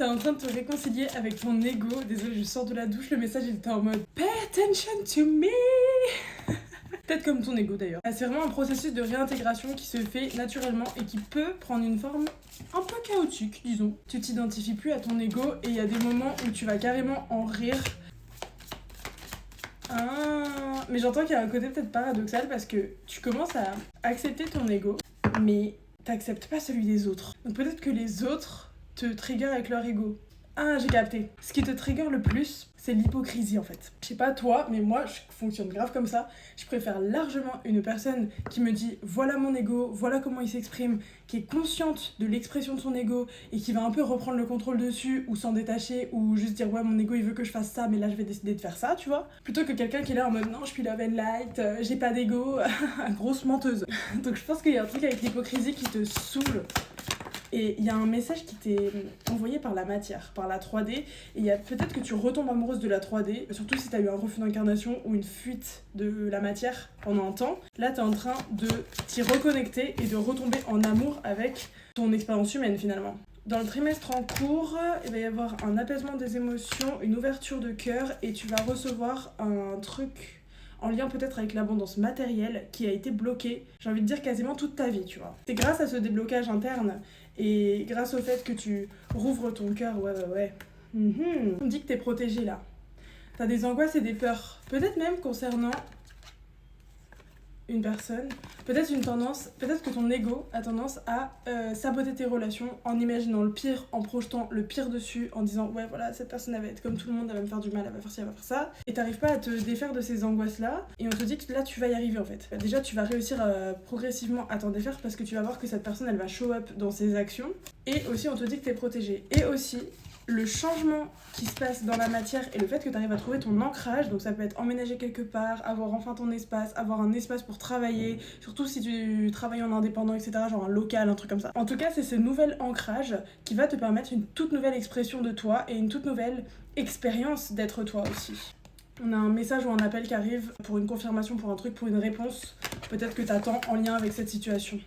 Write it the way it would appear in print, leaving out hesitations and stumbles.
t'es en train de te réconcilier avec ton ego. Désolée, je sors de la douche, le message il était en mode Pay attention to me. Peut-être comme ton ego d'ailleurs. C'est vraiment un processus de réintégration qui se fait naturellement et qui peut prendre une forme un peu chaotique, disons. Tu t'identifies plus à ton ego et il y a des moments où tu vas carrément en rire. Mais j'entends qu'il y a un côté peut-être paradoxal parce que tu commences à accepter ton ego, mais t'acceptes pas celui des autres. Donc peut-être que les autres te trigger avec leur ego. Ah, j'ai capté. Ce qui te trigger le plus, c'est l'hypocrisie en fait. Je sais pas toi, mais moi je fonctionne grave comme ça. Je préfère largement une personne qui me dit voilà mon ego, voilà comment il s'exprime, qui est consciente de l'expression de son ego et qui va un peu reprendre le contrôle dessus ou s'en détacher ou juste dire ouais mon ego il veut que je fasse ça mais là je vais décider de faire ça, tu vois. Plutôt que quelqu'un qui est là en mode non je suis love and light, j'ai pas d'ego, grosse menteuse. Donc je pense qu'il y a un truc avec l'hypocrisie qui te saoule. Et il y a un message qui t'est envoyé par la matière, par la 3D, et il y a peut-être que tu retombes amoureuse de la 3D, surtout si t'as eu un refus d'incarnation ou une fuite de la matière pendant un temps. Là, t'es en train de t'y reconnecter et de retomber en amour avec ton expérience humaine finalement. Dans le trimestre en cours, il va y avoir un apaisement des émotions, une ouverture de cœur, et tu vas recevoir un truc en lien peut-être avec l'abondance matérielle qui a été bloquée, j'ai envie de dire quasiment toute ta vie, tu vois. C'est grâce à ce déblocage interne et grâce au fait que tu rouvres ton cœur, ouais. On dit que t'es protégé là. T'as des angoisses et des peurs, peut-être même concernant une personne, peut-être que ton ego a tendance à saboter tes relations en imaginant le pire, en projetant le pire dessus, en disant ouais voilà cette personne elle va être comme tout le monde, elle va me faire du mal, elle va faire ci, elle va faire ça, et t'arrives pas à te défaire de ces angoisses là, et on te dit que là tu vas y arriver en fait. Déjà tu vas réussir progressivement à t'en défaire parce que tu vas voir que cette personne elle va show up dans ses actions, et aussi on te dit que t'es protégé, et aussi le changement qui se passe dans la matière et le fait que tu arrives à trouver ton ancrage, donc ça peut être emménager quelque part, avoir enfin ton espace, avoir un espace pour travailler, surtout si tu travailles en indépendant, etc., genre un local, un truc comme ça. En tout cas, c'est ce nouvel ancrage qui va te permettre une toute nouvelle expression de toi et une toute nouvelle expérience d'être toi aussi. On a un message ou un appel qui arrive pour une confirmation, pour un truc, pour une réponse, peut-être que t'attends en lien avec cette situation.